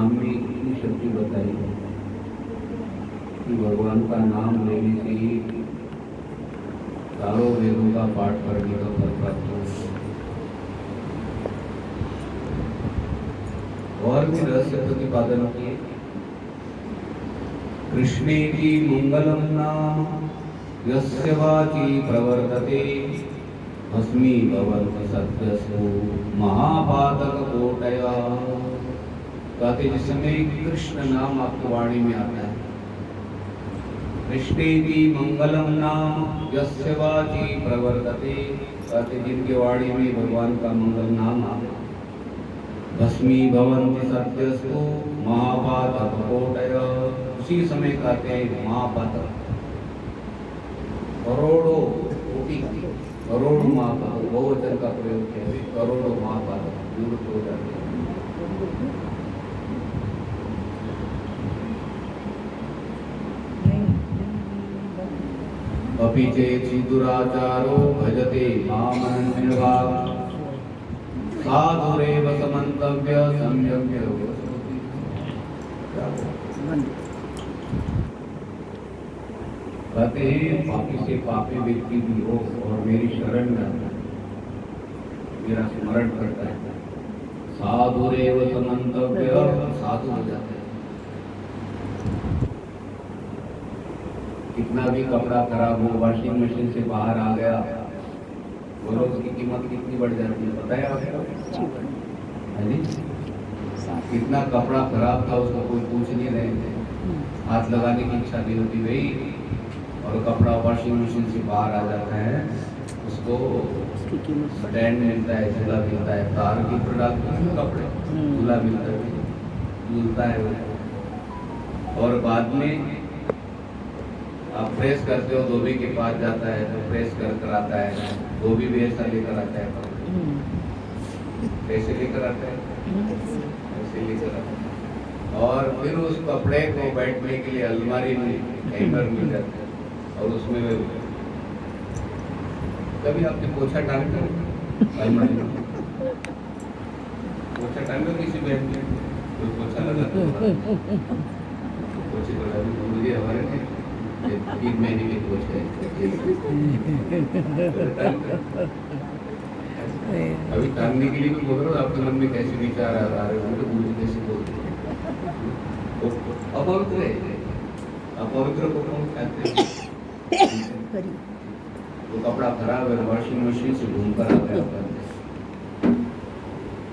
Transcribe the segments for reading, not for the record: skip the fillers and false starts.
नाम में इतनी शक्ति बताई है कि भगवान का नाम लेने से ही चारों वेदों का पाठ करने का फल प्राप्त हो। और भी रहस्य प्रतिपादन किए। कृष्णेति मंगलम नाम यस्य वाचि प्रवर्तते भस्मी भवन्ति सत्यसु महापातक कोटया। कहते जिस समय कृष्ण नाम आपकी वाणी में आता है, कृष्णेति मंगलम नाम यस्य वाचि प्रवर्तते, कहते जिनके वाणी में भगवान का मंगल नाम आता है, भस्मी भवन्ति सत्यसु महापातक कोटया। उसी समय कहते हैं महापातक, करोड़ों कोटि करोड़ों महापातक, बहुवचन का प्रयोग किया है, करोड़ों महापातक दूर हो जाते हैं। अपि चेत् दुराचारो भजते मामनन्यभाव साधुरेव समन्तव्य सम्यक् व्यवहरति। कहते हैं पापी से पापी व्यक्ति भी हो और मेरी शरण में आता है, मेरा स्मरण करता है, साधुरेव समन्तव्य, साधु हो जाता है। कितना भी कपड़ा खराब हो, वॉशिंग मशीन से बाहर आ गया, बोलो उसकी कीमत कितनी बढ़ जाती है, पता है आपको? कितना कपड़ा खराब था उसको कोई पूछ नहीं रहे थे, हाथ लगाने की इच्छा नहीं होती भाई, और कपड़ा वॉशिंग मशीन से बाहर आ जाता है, उसको स्टैंड मिलता है, झूला मिलता है, तार की ऊपर डालते हैं कपड़े, झूला मिलता है, झूलता है वो। और बाद में आप प्रेस करते हो, धोबी के पास जाता है तो प्रेस कर आता है, धोबी भी ऐसा लेकर आता है, कैसे लेकर आता है, ऐसे लेकर आता है। और फिर उस कपड़े को बैठने के लिए अलमारी में हैंगर मिल जाता है, और उसमें कभी आपने पोछा डालकर अलमारी में पोछा डालकर किसी बैठ में कोई पोछा लगा, पोछे लगा मुझे हमारे 3 महीने के पोछे अभी टांगने के लिए भी बोल रहा हूँ, आपके मन में कैसे विचार आ रहे हो, तो मुझे कैसे बोलते अपवित्र है, अपवित्र को कौन कहते हैं? वो कपड़ा खराब है, वॉशिंग मशीन से घूमकर आ गया,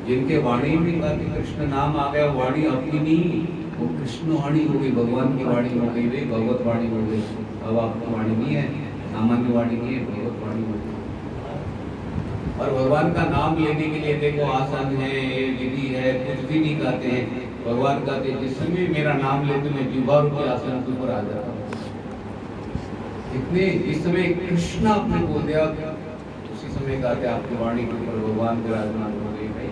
जिनके वाणी में कहते कृष्ण नाम आ गया, वाणी अपनी नहीं, वो कृष्ण वाणी हो गई, भगवान की वाणी हो गई, वे भगवत वाणी हो गई। अब आपकी वाणी नहीं है, सामान्य वाणी नहीं है, भगवत वाणी हो गई। और भगवान का नाम लेने के लिए देखो आसन है, विधि है, कुछ भी नहीं कहते हैं। भगवान कहते जिस समय मेरा नाम लेते मैं जीवारू के आसन के ऊपर आ जाता हूँ। इतने इस समय कृष्ण आपने बोल दिया, उसी समय कहते आपकी वाणी के ऊपर भगवान विराजमान हो गए भाई।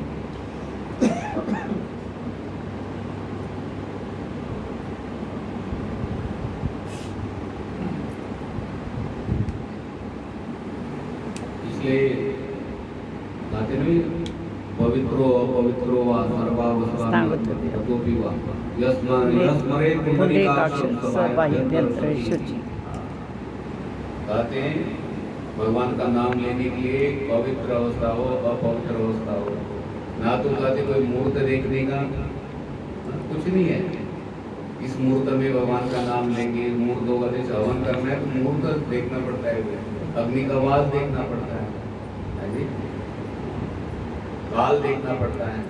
इसलिए कहते नहीं पवित्रो अपवित्रो वा सर्वावस्थातोपि वा यस्मरेत् पुंडरीकाक्षं सर्वाभ्यंतरेषु। कहते हैं भगवान का नाम लेने के लिए पवित्र अवस्था हो, अपवित्र अवस्था हो, ना तो कहते कोई मूर्त देखने का कुछ नहीं है। इस मुहूर्त में भगवान का नाम लेंगे, मुहूर्त होगा जैसे हवन करना है तो मुहूर्त देखना पड़ता है, अग्नि का वास देखना पड़ता है जी, काल देखना पड़ता है।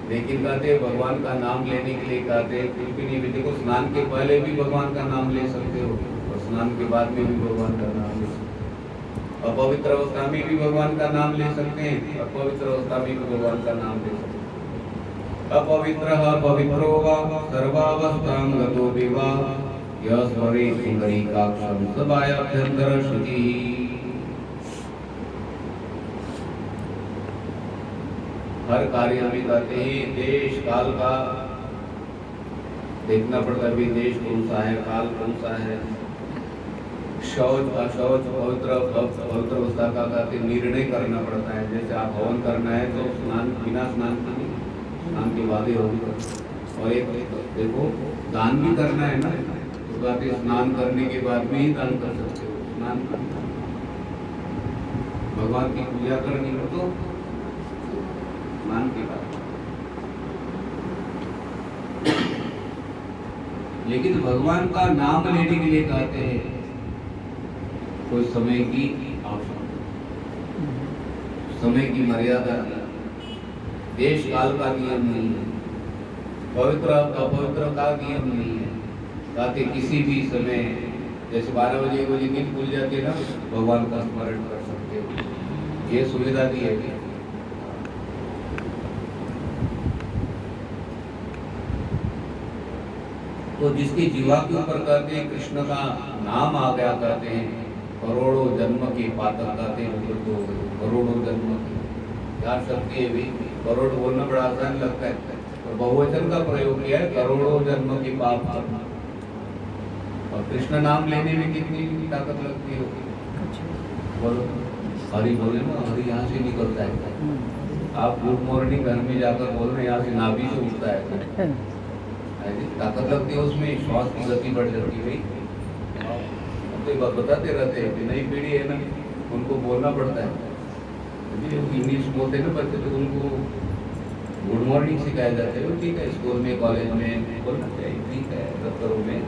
लेकिन कहते भगवान का नाम लेने के लिए कहते कुछ भी नहीं, देखो स्नान के पहले भी भगवान का नाम ले सकते हो और स्नान के बाद में भी भगवान का नाम ले सकते हो, अपवित्र अवस्था में भी भगवान का नाम ले सकते हैं, अपवित्र अवस्था में भी भगवान का नाम ले सकते हैं। अपवित्रः पवित्रो वा सर्वावस्थां गतो विवा यः स्मरेत् पुंडरीकाक्षं सभायाभ्यंतर शुचिः। हर कार्य में कहते हैं देश काल का देखना पड़ता है, भी देश कौन सा है, काल कौन सा है। शौच अशौच पवित्र अवस्था का कहते निर्णय करना पड़ता है। जैसे आप हवन करना है तो स्नान बिना स्नान के नहीं, स्नान के बाद ही हवन करना, और एक देखो दान भी करना है ना, तो कहते स्नान करने के बाद में ही दान कर सकते हो। स्नान करना, भगवान की पूजा करनी हो तो स्नान के बाद। लेकिन भगवान का नाम लेने के लिए कहते हैं कोई समय की आवश्यकता, समय की मर्यादा, देश काल का नियम नहीं है, पवित्र अपवित्र का नियम नहीं है। कहते किसी भी समय, जैसे 12 बजे को नींद खुल जाती है ना, भगवान का स्मरण कर सकते हो, ये सुविधा दी है। तो जिसकी जीवा के ऊपर कहते हैं कृष्ण का नाम आ गया, कहते हैं करोड़ों जन्म के पातक, कहते हैं तो करोड़ों जन्म की क्या शक्ति है भी। करोड़ बोलना बड़ा आसान लगता है, और बहुवचन का प्रयोग किया है, करोड़ों जन्म के पाप। और कृष्ण नाम लेने में कितनी ताकत लगती है, बोलो हरि बोले ना, हरि यहाँ से निकलता है। आप गुड मॉर्निंग घर में जाकर बोल रहे हैं, यहाँ से नाभि से उठता है, ताकत लगती है उसमें, श्वास की गति बढ़ जाती है। तो बताते रहते हैं कि नई पीढ़ी है ना, उनको बोलना पड़ता है। इंग्लिश बोलते हैं ना बच्चे, तो उनको गुड मॉर्निंग सिखाया जाता है। ठीक है, स्कूल में कॉलेज में बोलना चाहिए, ठीक है, दफ्तरों में,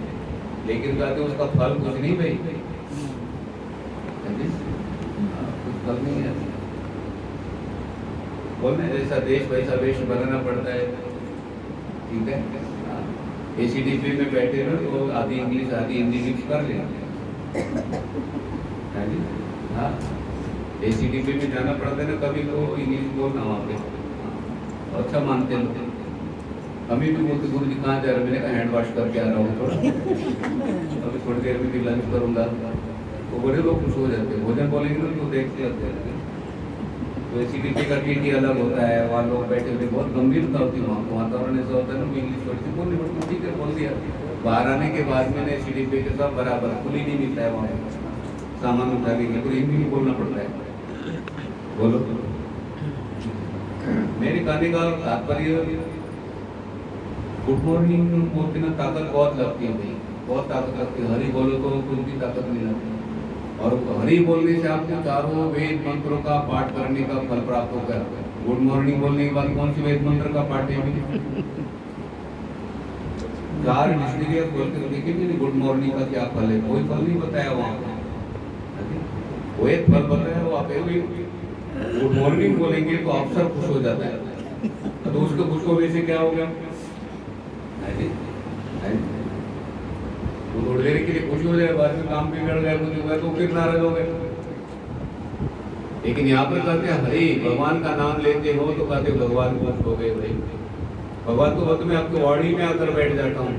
लेकिन कहते हैं उसका फल कुछ नहीं भाई, कुछ फल नहीं है। बोलना जैसा देश वैसा वेश बनाना पड़ता है। ठीक है, एसीडीपी में बैठे ना तो आधी इंग्लिश आधी हिंदी मिक्स कर लेना। हाँ, एसीडीपी में जाना पड़ता है ना कभी, तो इंग्लिश बोलना वहाँ पे, अच्छा मानते लोग। अभी भी बोलते गुरु जी कहाँ जा रहे, मैंने कहा हैंड वॉश करके आ रहा हूँ थोड़ा, अभी थोड़ी देर में भी लंच करूँगा। तो बड़े लोग खुश हो जाते हैं, भोजन बोलेंगे ना तो देखते रहते हैं। तो एसीडीपी का टीटी अलग होता है, वहाँ लोग बैठे हुए, बहुत गंभीरता होती है वहाँ का वातावरण ऐसा होता है ना, इंग्लिश थोड़ी सी बोलनी पड़ती, ठीक है बोल दिया। बाहर आने के बाद मैंने एसीडीपी के सब बराबर, खुली नहीं मिलता है वहाँ, सामान उठा के पूरी हिंदी में बोलना पड़ता है। बोलो, मेरे कहने का तात्पर्य, गुड मॉर्निंग बोलते ना ताकत बहुत लगती है भाई, बहुत ताकत लगती है। हरि बोलो तो कुछ भी ताकत नहीं लगती, और हरि बोलने से आपको चारों वेद मंत्रों का पाठ करने का फल प्राप्त होगा। गुड मॉर्निंग बोलने के बाद कौन सी वेद मंत्र का पाठ है? 4 डिक्शनरी बोलते तो देखेंगे गुड मॉर्निंग का क्या फल है, कोई फल नहीं बताया वहाँ, वो एक फल बताया। वो आप गुड मॉर्निंग बोलेंगे तो अफसर खुश हो जाता है, तो उसके खुश होने से क्या हो गया, थोड़ी देर के लिए खुश हो जाए, बाद में काम बिगड़ गया, कुछ हो गया तो फिर नाराज हो गए। लेकिन यहाँ पर कहते हैं हरि, भगवान का नाम लेते हो तो कहते भगवान खुश हो गए भाई। भगवान तो वक्त में आपकी वाणी में आकर बैठ जाता हूँ,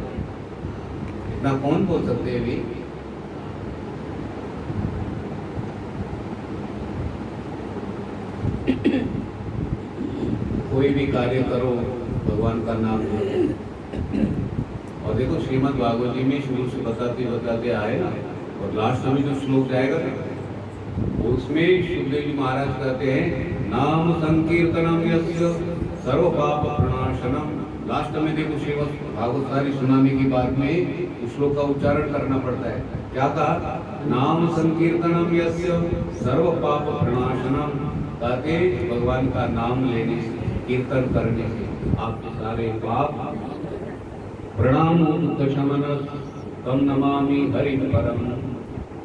इतना कौन बोल सकते हैं भी। कोई भी कार्य करो भगवान का नाम लो। और देखो श्रीमद् भागवत जी में शुरू से बताते बताते आए ना, और लास्ट में जो श्लोक जाएगा उसमें सुखदेव जी महाराज कहते हैं नाम संकीर्तनम यस्य सर्व पाप प्रणाशनम। लास्ट में देखो श्रीमद् भागवत सारी सुनाने के बाद में उस श्लोक का उच्चारण करना पड़ता है। क्या कहा? नाम संकीर्तनम यस्य सर्व पाप प्रणाशनम। कहते भगवान का नाम लेने से, कीर्तन करने से आपके सारे पाप प्रणाम दुख शमन तम नमामि हरि परम।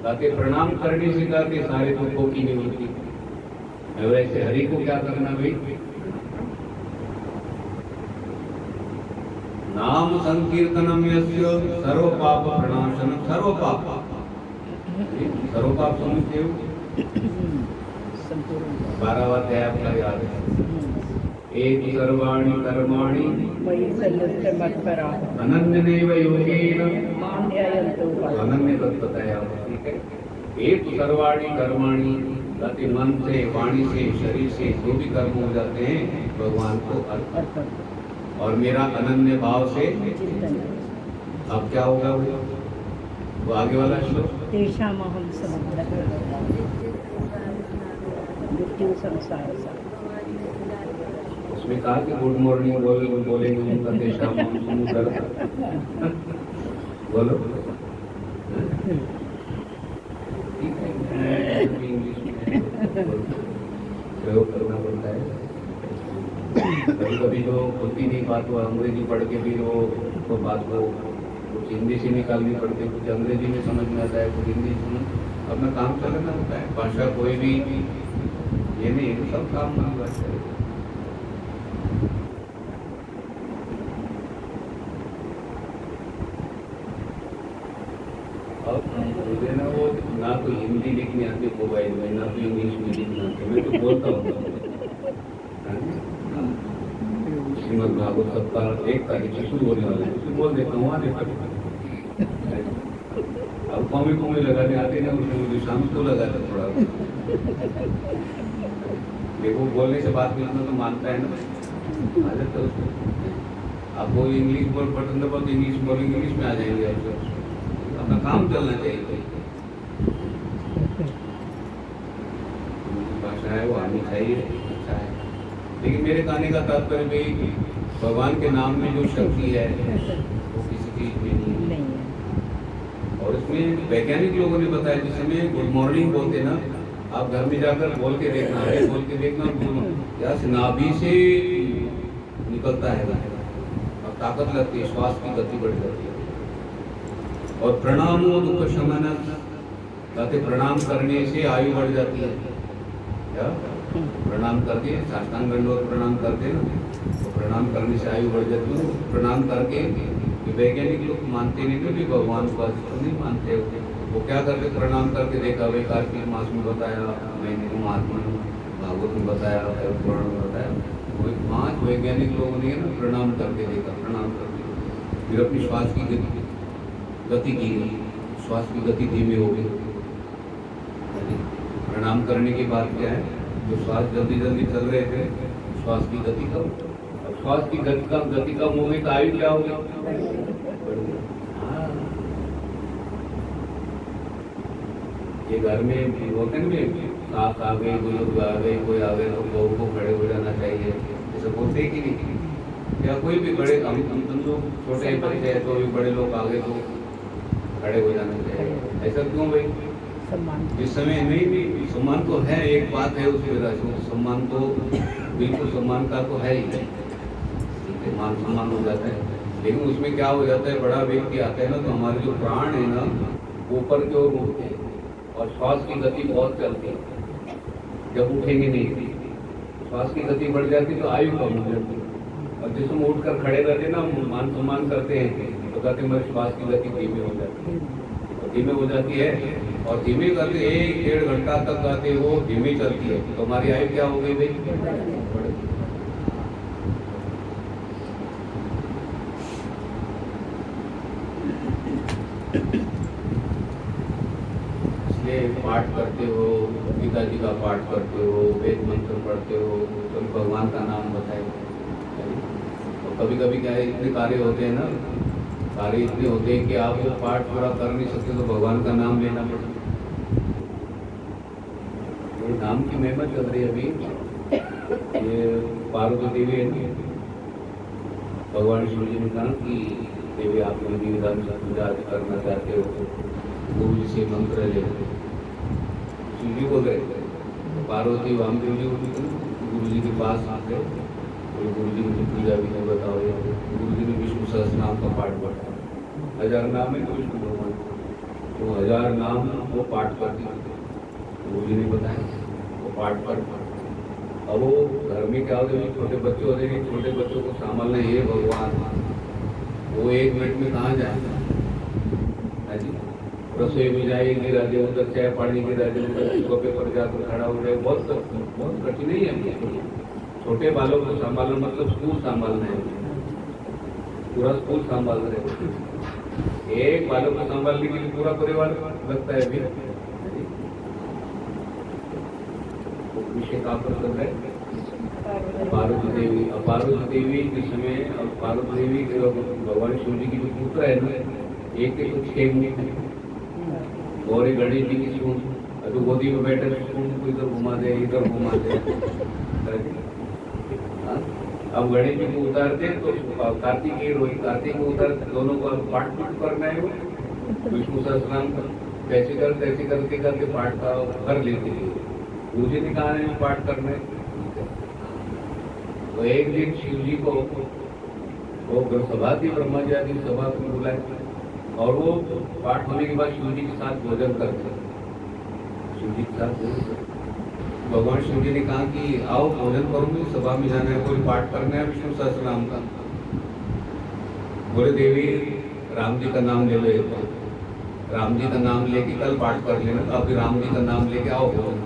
कहते प्रणाम करने से कहते सारे दुखों की निवृत्ति। वैसे हरि को क्या करना भाई? नाम संकीर्तनम यस्य सर्व पाप प्रणाशनम। सर्व पाप, सर्व पाप समझते हो? 12वां अध्याय आपका याद है। एक सर्वाणि कर्माणि अनन्येनैव योगेन अनन्य तत्पतया। ठीक है, एक सर्वाणि कर्माणि, कहते मन से, वाणी से, शरीर से जो भी कर्म हो जाते हैं भगवान को अर्पण, और मेरा अनन्य भाव से। अब क्या होगा वो आगे वाला श्लोक? तेषामहं मृत्यु संसार उसमें कहा कि गुड मॉर्निंग बोलेंगे उनका देशा मानसून करता। बोलो ठीक है, इंग्लिश में प्रयोग करना पड़ता है। कभी कभी जो होती नहीं बात वो अंग्रेजी पढ़ के भी वो तो बात को कुछ हिंदी से निकालनी पड़ती है, कुछ अंग्रेजी में समझ में आता है, कुछ हिंदी से अपना काम चलाना होता है। भाषा कोई भी ये नहीं है, सब काम की भाषा है। अब मुझे ना वो ना तो हिंदी लिखनी आती मोबाइल में, ना तो इंग्लिश में लिखना आती। मैं तो बोलता हूँ श्रीमद् भागवत सप्ताह 1 तारीख से शुरू होने वाला है, उसमें बोल देता हूँ। अब कॉमी लगाने आते ना, उसमें मुझे शाम को लगाता थोड़ा। देखो बोलने से बात करना तो मानता है ना, आदत है उसको। आप वो इंग्लिश बोल बटन दबाओ तो इंग्लिश बोलेंगे, इंग्लिश में आ जाएंगे आपको। अपना काम चलना चाहिए, भाषा है वो आनी चाहिए, अच्छा है। लेकिन मेरे कहने का तात्पर्य भी भगवान के नाम में जो शक्ति है वो किसी चीज में नहीं है। और इसमें वैज्ञानिक लोगों ने बताया, जिस समय गुड मॉर्निंग बोलते ना, आप घर में जाकर बोल के देखना, बोल के देखना, क्या नाभि से निकलता है और ताकत लगती है, श्वास की गति बढ़ जाती है। और प्रणाम दुख शमन, कहते प्रणाम करने से आयु बढ़ जाती है। क्या प्रणाम करके साष्टांग दंडवत प्रणाम करते हैं, तो प्रणाम करने से आयु बढ़ जाती है। प्रणाम करके वैज्ञानिक लोग मानते नहीं, क्योंकि भगवान को नहीं मानते होते। वो क्या करते, प्रणाम करके देखा, वे कार्तिक मास में बताया, मैंने महात्मा भागवत में बताया, पुराण में बताया। वो 5 वैज्ञानिक लोगों ने ना प्रणाम करके देखा, प्रणाम करके फिर अपनी श्वास की गति की, श्वास की गति धीमी हो गई। प्रणाम करने के बाद क्या है, जो श्वास जल्दी जल्दी चल रहे थे, श्वास की गति कम, श्वास की गति कम हो गई तो आयु क्या हो गई। ये घर में होते हैं ना, सास आ गई, बुजुर्ग आ गए, कोई आ गए तो बहू को खड़े हो जाना चाहिए, ऐसा बोलते कि नहीं। या कोई भी बड़े हम लोग छोटे बच्चे हैं तो भी बड़े लोग आ गए तो खड़े हो जाना चाहिए, ऐसा क्यों भाई। इस समय नहीं भी सम्मान तो है, एक बात है उसकी वजह से सम्मान तो बिल्कुल सम्मान का तो है ही, मान सम्मान हो जाता है। लेकिन उसमें क्या हो जाता है, बड़ा व्यक्ति आता है ना तो हमारे जो प्राण है ना ऊपर की ओर उठते हैं और श्वास की गति बहुत चलती है। जब उठेंगे नहीं, श्वास की गति बढ़ जाती तो आयु कम हो जाती है। और जिस हम उठकर खड़े रहते ना, मान सम्मान करते हैं तो कहते हैं श्वास की गति धीमी हो जाती है, धीमी हो जाती है। और धीमी करके 1-1.5 घंटा तक गाते वो धीमी चलती है, तो हमारी आयु क्या हो गई भाई। इसलिए पाठ करते हो, गीता जी का पाठ करते हो, वेद मंत्र पढ़ते हो, तो भगवान का नाम बताए। तो कभी कभी क्या है, इतने कार्य होते हैं ना, कार्य इतने होते हैं कि आप वो पाठ पूरा कर नहीं सकते तो भगवान का नाम लेना पड़ता है। ये नाम की महिमा चल रही है अभी। ये पार्वती देवी है, भगवान शिव जी ने कहा कि देवी आप विधि विधान से पूजा करना चाहते हो, गुरु जी से मंत्र ले। शिव जी बोल रहे, पार्वती वामदेव जी गुरु जी के पास आते, तो गुरु जी मुझे पूजा भी नहीं बताओ। गुरु जी ने विष्णु सहस्रनाम का पाठ पढ़ा, 1000 नाम है तो विष्णु भगवान, तो 1000 नाम वो पाठ करती, गुरु जी ने बताया वो पाठ कर। अब वो घर में क्या होते हैं, छोटे बच्चे होते हैं, छोटे बच्चों को संभालना, ये भगवान वो 1 मिनट में कहाँ जाएगा। रसोई में जाएगी राजे उधर, चाय पानी के राजे उधर, सोफे पर जाकर खड़ा हो जाए, बहुत कठिन नहीं है। छोटे बालों को संभालना मतलब स्कूल संभालना है, पूरा स्कूल संभाल रहे। एक बालों को संभालने के लिए पूरा परिवार लगता है। विषय का प्रसंग है पार्वती देवी। अब पार्वती देवी के समय, अब पार्वती देवी भगवान शिव जी की जो पुत्र है ना, एक के तो 6 मुख, और एक गणेश जी की सूंड, तो गोदी में बैठे सूंड को इधर घुमा दे, इधर घुमा दे। अब गणेश जी को उतारते तो कार्तिकेय रोहित कार्तिक को उतारते, दोनों को पाठ करना है। वो विष्णु सहस्त्रनाम कैसे करते करते पाठ का कर लेते थे। मुझे नहीं कहा है पाठ करने। तो एक दिन शिव जी को वो सभा थी, ब्रह्मा जी आदि सभा को बुलाए और वो पाठ होने के बाद शिव जी के साथ भोजन करते। शिव जी के साथ भोजन करते। भगवान शिव जी ने कहा कि आओ भोजन करूंगी, सभा में जाना है, कोई पाठ करना है विष्णु सहस्त्रनाम का। बोले देवी राम जी का नाम ले लो, राम जी का नाम लेके कल पाठ कर लेना। तो अभी राम जी का नाम लेके आओ भोजन।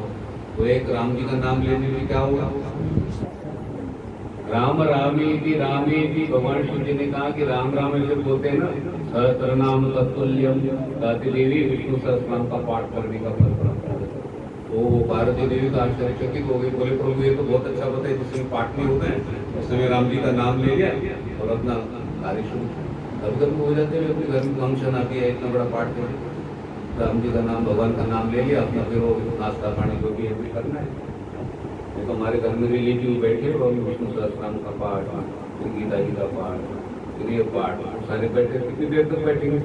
तो एक राम जी का नाम लेने में क्या होगा? राम रामेति भगवान शिव जी ने कहा कि राम राम ऐसे बोलते हैं ना, सहस्त्र नाम तत्तुल्यम, कहते देवी विष्णु सहस्त्रनाम का पाठ करने का फल प्राप्त होगा। तो पार्वती देवी तो आश्चर्यचकित हो गई। बोले प्रभु ये तो बहुत अच्छा बताया, जिसमें पाठ नहीं होता है उसमें राम जी का नाम ले लिया और अपना कार्य शुरू। कभी कभी हो जाते हैं अपने घर में फंक्शन आती है, इतना बड़ा पाठ कर, राम जी का नाम भगवान का नाम ले लिया, अपना फिर वो नाश्ता पानी जो भी है करना है। तो हमारे घर में रिलेटिव बैठे और विष्णु सहस्त्रनाम का पाठ, फिर गीता जी का पाठ, फिर ये पाठ, सारे बैठे। कितनी देर तक बैठेंगे?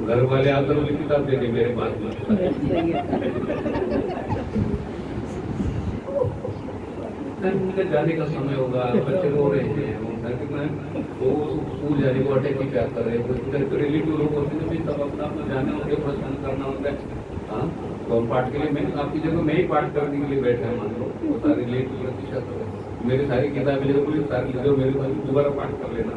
घर वाले आकर मुझे किताब दे दे मेरे पास में। जाने का समय होगा, बच्चे रो रहे हैं, वो स्कूल जाने को अटैक क्या कर रहे हैं। रिलेटिव लोग होते हैं तब अपना अपना जाना होता है, प्रश्न करना होता है। हाँ, तो पाठ के लिए मैं आपकी जगह मैं ही पाठ करने के लिए बैठा मान लो, वो सारे लेट प्रतिशत मेरी सारी किताबें सारी जो मेरे पास दोबारा पाठ कर लेना।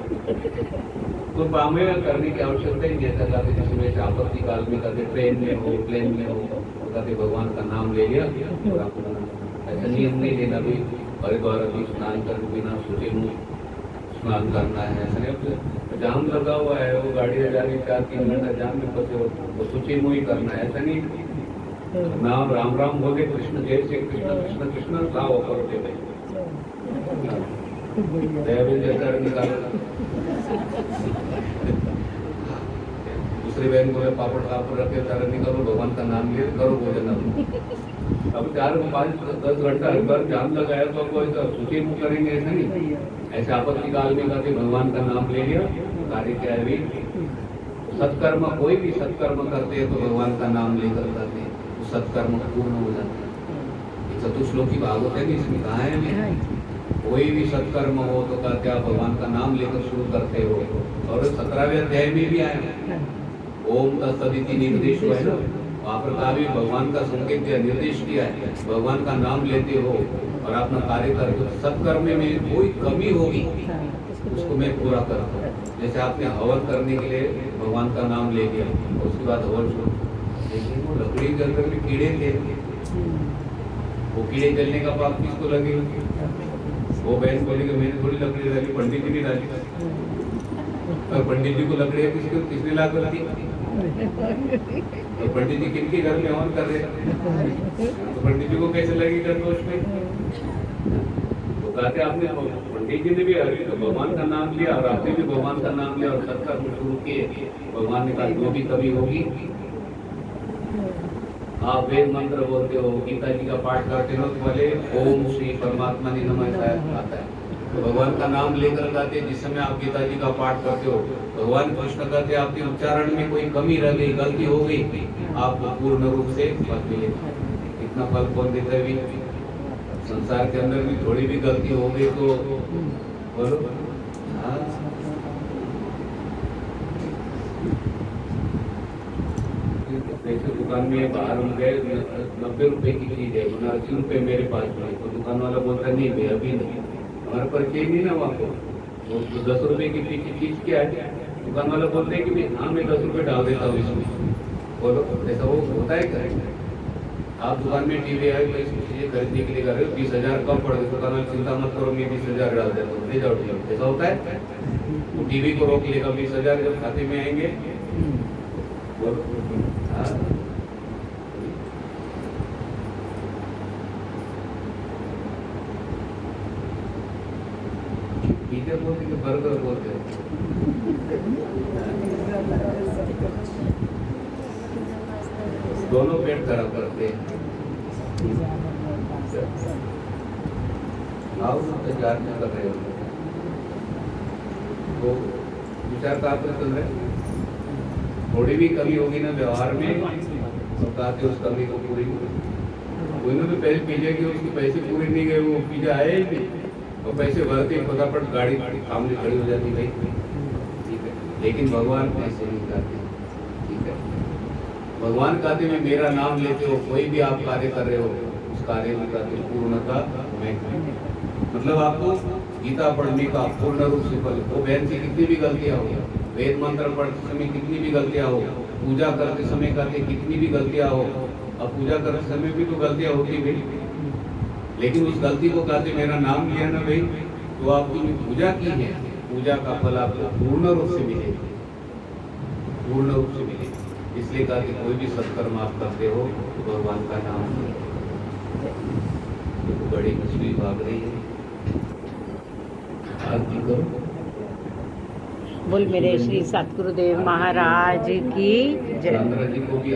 तो बामे करने की आवश्यकता ही नहीं है। कहते जिसमें आपत्ति काल में कहते ट्रेन में हो, प्लेन में हो, कहते भगवान का नाम ले लिया। ऐसा नियम नहीं लेना भी हरिद्वार भी स्नान कर बिना सोचे मुँह स्नान करना है, ऐसा नहीं। जाम लगा हुआ है, वो गाड़ी जा रही 4-3 घंटा जाम में फंसे हो तो सोचे मुँह ही करना है, ऐसा नहीं। नाम राम राम बोले, कृष्ण जय श्री कृष्ण कृष्ण कृष्ण लाओ करो दे दूसरे बहन को पापड़ पापड़ रखे सारा निकालो, भगवान का नाम ले करो भोजन। अब 4-5-10 घंटा हर बार जाम लगाया तो आपको ऐसा सूची मुँह करेंगे, ऐसा नहीं। ऐसे आपत्ति काल में कहते भगवान का नाम ले लिया, कार्य क्या है। सत्कर्म, कोई भी सत्कर्म करते हैं तो भगवान का नाम लेकर करते हैं तो सत्कर्म पूर्ण हो जाता है। चतुश्लोकी भागवत है, इसमें कहा है कोई भी सत्कर्म हो तो कहते आप भगवान का नाम लेकर शुरू करते हो। और 17वें अध्याय में भी आया ओम तत्सदिति निर्देश है ना, वहाँ पर कहा भी भगवान का संकेत दिया, निर्देश किया है भगवान का नाम लेते हो और अपना कार्य करते हो। सत्कर्म में कोई कमी होगी उसको मैं पूरा करता हूँ। जैसे आपने हवन करने के लिए भगवान का नाम ले लिया और उसके बाद हवन शुरू, लेकिन वो लकड़ी के अंदर में कीड़े थे, वो कीड़े जलने का पाप किसको लगे? वो बहन बोली कि मैंने थोड़ी लकड़ी डाली, पंडित जी ने डाली। और पंडित जी को लकड़ी किसने ला कर दी? तो पंडित जी किनके घर में हवन कर रहे हैं, तो पंडित जी को कैसे लगेगा दोष में? तो कहते आपने पंडित जी ने भी तो भगवान का नाम लिया और आपने भी भगवान का नाम लिया और सत्कर्म शुरू किए। भगवान ने कहा जो भी कभी होगी, आप वेद मंत्र बोलते हो, गीता जी का पाठ करते हो, तो बोले ओम श्री परमात्मा ने नमः आता है। तो भगवान का नाम लेकर गाते, जिस समय आप गीता जी का पाठ करते हो भगवान कृष्ण कहते आपके उच्चारण में कोई कमी रह गई, गलती हो गई, आपको पूर्ण रूप से फल मिलेगा। इतना फल कौन देता है? भी संसार के अंदर भी थोड़ी भी गलती हो गई तो बोलो जैसे दुकान में बाहर हम गए, 90 रुपए की चीज है, 80 रुपए मेरे पास में, तो दुकान वाला बोलता नहीं भाई अभी नहीं, हमारे पर चाहिए नहीं ना वहाँ को, तो 10 रुपए की चीज क्या है? दुकान वाला बोलते हैं कि हाँ मैं 10 रुपए डाल देता हूँ इसमें। बोलो ऐसा वो होता है क्या? आप दुकान में टीवी आए तो इसकी चीजें खरीदने के लिए कर रहे हो, 20,000 कम पड़ गए, दुकान वाले चिंता मत करो मैं 20,000 डाल देता हूँ, ले जाओ। ऐसा होता है? वो टीवी को रोक लेगा, 20,000 जब खाते में आएंगे पिज्जा बोलते कि बर्गर बोलते दोनों पेट खराब करते हैं। भाव से तैयार नहीं कर रहे हो तो विचार कहाँ पर चल रहे हैं? थोड़ी भी कमी होगी ना व्यवहार में तो कहते उस कमी को पूरी कोई ने तो पैसे पीछे कि उसके पैसे पूरे नहीं गए, वो पिज्जा आए ही नहीं और पैसे भरते ही फटाफट गाड़ी सामने खड़ी हो जाती भाई, ठीक है। लेकिन भगवान ऐसे नहीं कहते, ठीक है। भगवान कहते में मेरा नाम लेते हो, कोई भी आप कार्य कर रहे हो उस कार्य में कहते पूर्णता मैं, मतलब आपको गीता पढ़ने का पूर्ण रूप से फल, वो बहन से कितनी भी गलतियां हो, वेद मंत्र पढ़ते समय कितनी भी गलतियां हो, पूजा करते समय कहते कितनी भी गलतियां हो, अब पूजा करते समय भी तो गलतियां होती भाई, लेकिन उस गलती को कहते मेरा नाम लिया ना भाई तो आपकी पूजा की है, पूजा का फल आपको पूर्ण रूप से मिलेगा, पूर्ण रूप से मिलेगा। इसलिए कहते कोई भी सत्कर्म आप करते हो तो भगवान का नाम देखो, बड़ी मछली भाग रही है, आरती करो। बोल मेरे श्री सतगुरुदेव महाराज की जय। चंद्र जी को भी